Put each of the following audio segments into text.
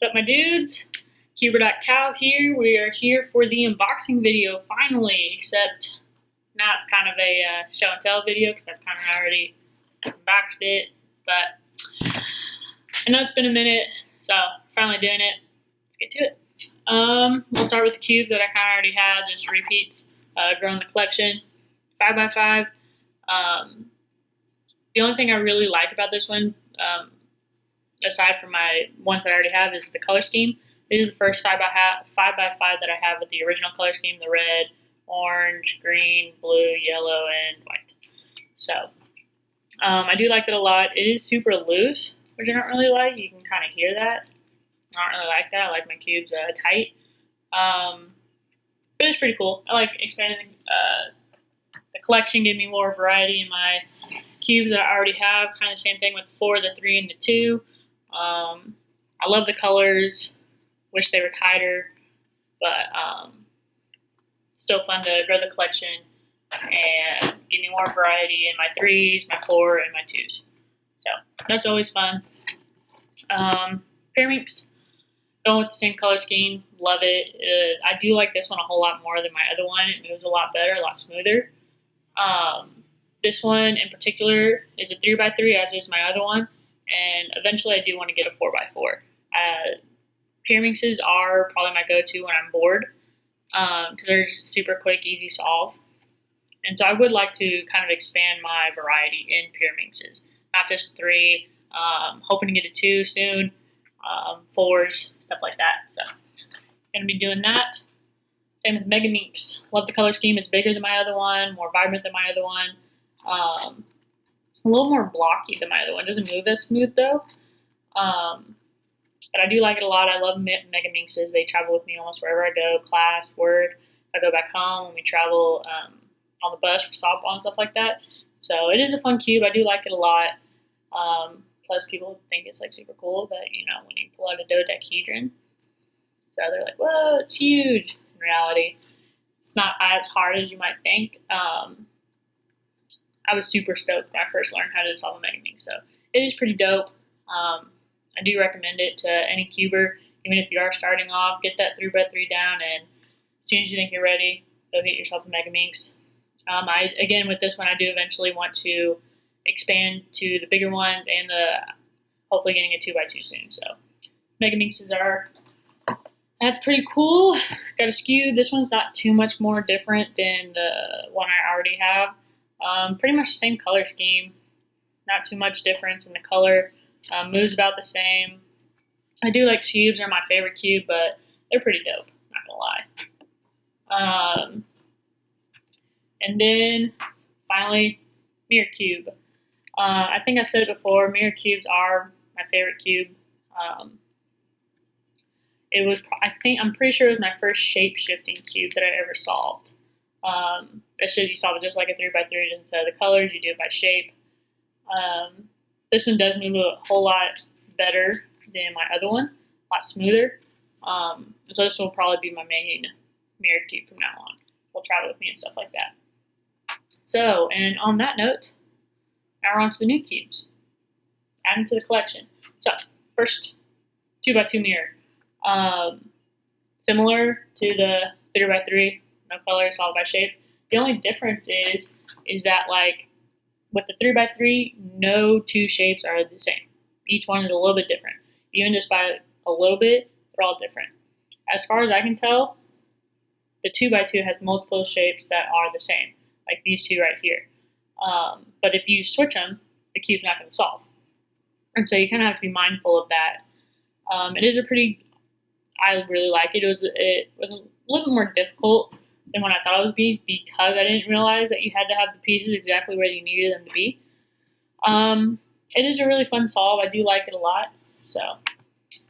What's up, my dudes? Cuber.Cal here. We are here for the unboxing video finally, except now it's kind of a show and tell video because I've kind of already unboxed it. But I know it's been a minute, so finally doing it. Let's get to it. We'll start with the cubes that I kind of already have, just repeats, growing the collection. 5x5. The only thing I really like about this one, aside from my ones that I already have, is the color scheme. This is the first 5x5 that I have with the original color scheme: the red, orange, green, blue, yellow, and white. So I do like it a lot. It is super loose, which I don't really like. You can kind of hear that. I don't really like that. I like my cubes tight. But it's pretty cool. I like expanding the collection, give me more variety in my cubes that I already have. Kind of the same thing with the 4, the 3, and the 2. I love the colors. Wish they were tighter, but still fun to grow the collection and give me more variety in my 3s, my 4, and my 2s. So that's always fun. Pyraminx, going with the same color scheme. Love it. I do like this one a whole lot more than my other one. It moves a lot better, a lot smoother. This one in particular is a 3x3, as is my other one. And eventually I do want to get a 4x4. Pyraminxes are probably my go-to when I'm bored, because they're just super quick, easy solve. And so I would like to kind of expand my variety in Pyraminxes. Not just 3, hoping to get a 2 soon, 4s, stuff like that. So going to be doing that. Same with Megaminx. Love the color scheme. It's bigger than my other one, more vibrant than my other one. A little more blocky than my other one. Doesn't move as smooth though. But I do like it a lot. I love Megaminxes. They travel with me almost wherever I go, class, work. I go back home when we travel on the bus for softball and stuff like that. So it is a fun cube. I do like it a lot. Plus people think it's like super cool that, you know, when you pull out a dodecahedron, so they're like, whoa, it's huge. In reality, it's not as hard as you might think. I was super stoked when I first learned how to solve a Megaminx, so it is pretty dope. I do recommend it to any cuber, even if you are starting off. Get that 3x3 down, and as soon as you think you're ready, go get yourself a Megaminx. Again, with this one, I do eventually want to expand to the bigger ones and hopefully getting a 2x2 soon. So Megaminxes that's pretty cool. Got a skew. This one's not too much more different than the one I already have. Pretty much the same color scheme. Not too much difference in the color. Moves about the same. I do like cubes. They're my favorite cube, but they're pretty dope. Not gonna lie. And then finally, mirror cube. I think I've said it before. Mirror cubes are my favorite cube. I'm pretty sure it was my first shape-shifting cube that I ever solved. That should you solve it just like a 3x3, just instead of the colors, you do it by shape. This one does move a whole lot better than my other one, a lot smoother. So this will probably be my main mirror cube from now on. It'll travel with me and stuff like that. So, and on that note, now we're on to the new cubes. Adding to the collection. So, first, 2x2 mirror. Similar to the 3x3, no color, solved by shape. The only difference is that, like, with the 3x3, no 2 shapes are the same. Each one is a little bit different. Even just by a little bit, they're all different. As far as I can tell, the 2x2 has multiple shapes that are the same, like these 2 right here. But if you switch them, the cube's not going to solve. And so you kind of have to be mindful of that. It is I really like it. It was a little bit more difficult than what I thought it would be, because I didn't realize that you had to have the pieces exactly where you needed them to be. It is a really fun solve. I do like it a lot. So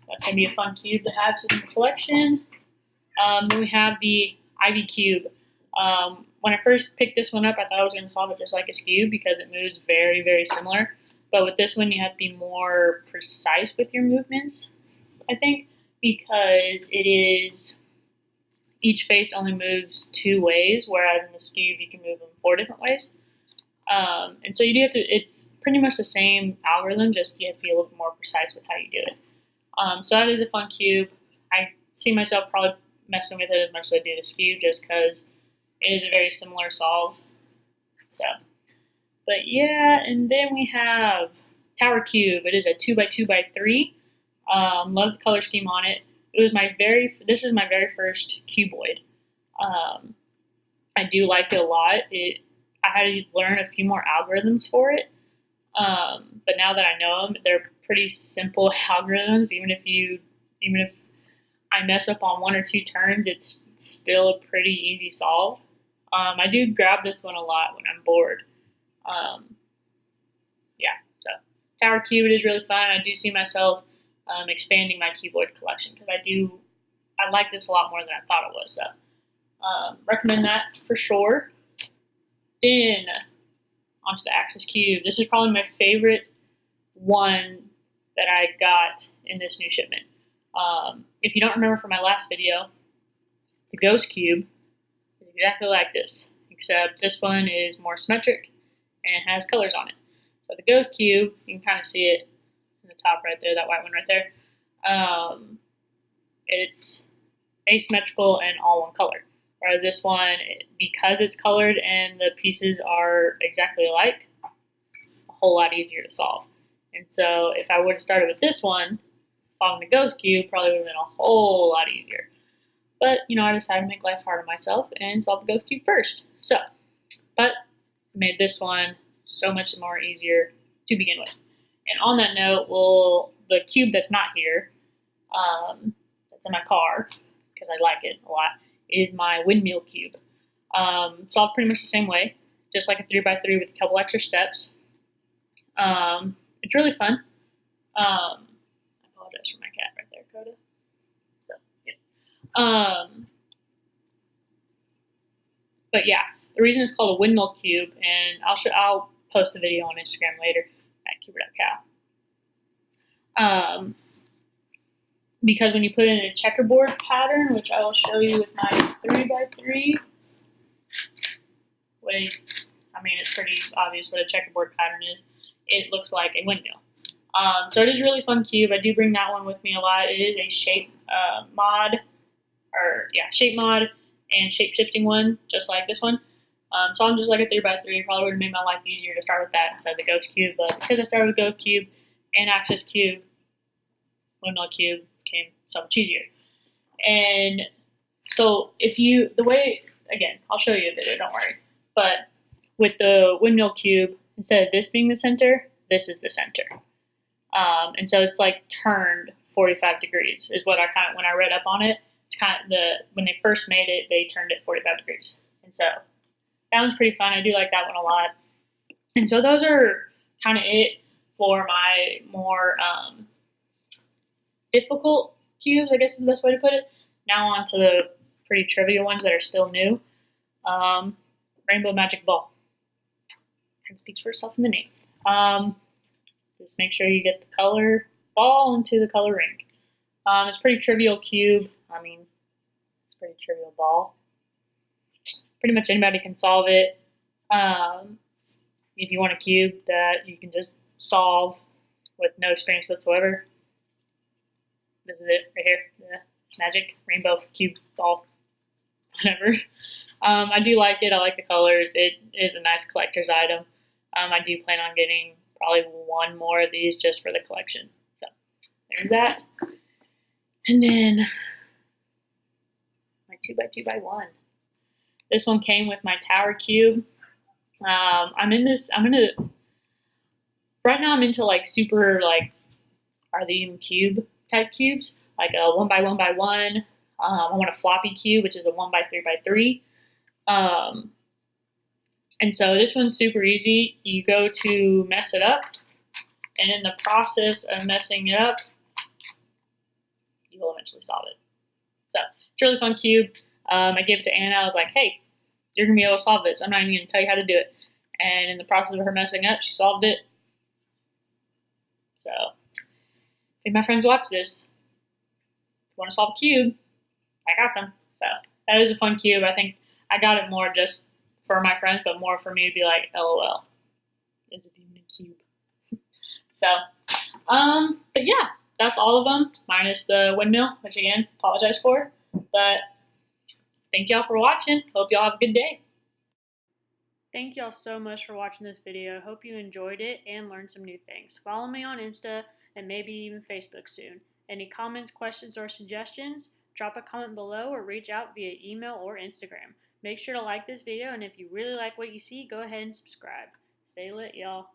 that can be a fun cube to have in the collection. Then we have the Ivy cube. When I first picked this one up, I thought I was going to solve it just like a cube because it moves very, very similar. But with this one, you have to be more precise with your movements, I think, because each face only moves 2 ways, whereas in this cube you can move them 4 different ways. And so you do have to, it's pretty much the same algorithm, just you have to be a little bit more precise with how you do it. So that is a fun cube. I see myself probably messing with it as much as I do this cube just because it is a very similar solve. So, but yeah, and then we have Tower Cube. It is a 2x2x3. Love the color scheme on it. This is my very first cuboid. I do like it a lot. I had to learn a few more algorithms for it. But now that I know them, they're pretty simple algorithms. Even if I mess up on one or two turns, it's still a pretty easy solve. I do grab this one a lot when I'm bored. Yeah, so Tower Cube is really fun. I do see myself expanding my cuboid collection because I like this a lot more than I thought it was. So recommend that for sure. Then onto the Axis Cube. This is probably my favorite one that I got in this new shipment. If you don't remember from my last video, the Ghost Cube is exactly like this, except this one is more symmetric and has colors on it. So the Ghost Cube, you can kind of see it in the top right there, that white one right there. It's asymmetrical and all one color. Whereas this one, because it's colored and the pieces are exactly alike, a whole lot easier to solve. And so if I would have started with this one, solving the Ghost Cube probably would have been a whole lot easier. But, I decided to make life hard on myself and solve the Ghost Cube first. But I made this one so much more easier to begin with. And on that note, the cube that's not here, that's in my car, because I like it a lot, is my windmill cube. Solved pretty much the same way, just like a 3x3 with a couple extra steps. It's really fun. I apologize for my cat right there, Coda. So, yeah. But yeah, the reason it's called a windmill cube, and I'll post a video on Instagram later at cuber.cow. Because when you put it in a checkerboard pattern, which I will show you with my 3x3, it's pretty obvious what a checkerboard pattern is. It looks like a windmill. So it is a really fun cube. I do bring that one with me a lot. It is a shape mod and shape shifting one, just like this one. So I'm just like a 3x3. Probably would have made my life easier to start with that instead of the Ghost Cube. But because I started with Ghost Cube and Axis Cube, windmill cube became so much easier. And so I'll show you a video, don't worry. But with the windmill cube, instead of this being the center, this is the center. And so it's like turned 45 degrees is what when I read up on it, it's when they first made it, they turned it 45 degrees. And so that one's pretty fun. I do like that one a lot. And so those are kind of it for my more difficult cubes, I guess is the best way to put it. Now on to the pretty trivial ones that are still new. Rainbow Magic Ball. Kind of speaks for itself in the name. Just make sure you get the color ball into the color ring. It's a pretty trivial cube. It's a pretty trivial ball. Pretty much anybody can solve it. If you want a cube that you can just solve with no experience whatsoever, this is it right here. The magic rainbow cube ball. Whatever. I do like it. I like the colors. It is a nice collector's item. I do plan on getting probably one more of these just for the collection. So there's that. And then my 2x2x1. This one came with my Tower Cube. Right now I'm into like super are they even cube type cubes? Like a 1x1x1. I want a floppy cube, which is a 1x3x3. And so this one's super easy. You go to mess it up, and in the process of messing it up, you will eventually solve it. So it's a really fun cube. I gave it to Anna. I was like, hey, you're going to be able to solve this. I'm not even going to tell you how to do it. And in the process of her messing up, she solved it. So if my friends watch this, if you want to solve a cube, I got them. So that is a fun cube. I think I got it more just for my friends, but more for me to be like, LOL, is it even a cube? So, but yeah, that's all of them, minus the windmill, which again, apologize for. But thank y'all for watching. Hope y'all have a good day. Thank y'all so much for watching this video. Hope you enjoyed it and learned some new things. Follow me on Insta and maybe even Facebook soon. Any comments, questions, or suggestions? Drop a comment below or reach out via email or Instagram. Make sure to like this video, and if you really like what you see, go ahead and subscribe. Stay lit, y'all.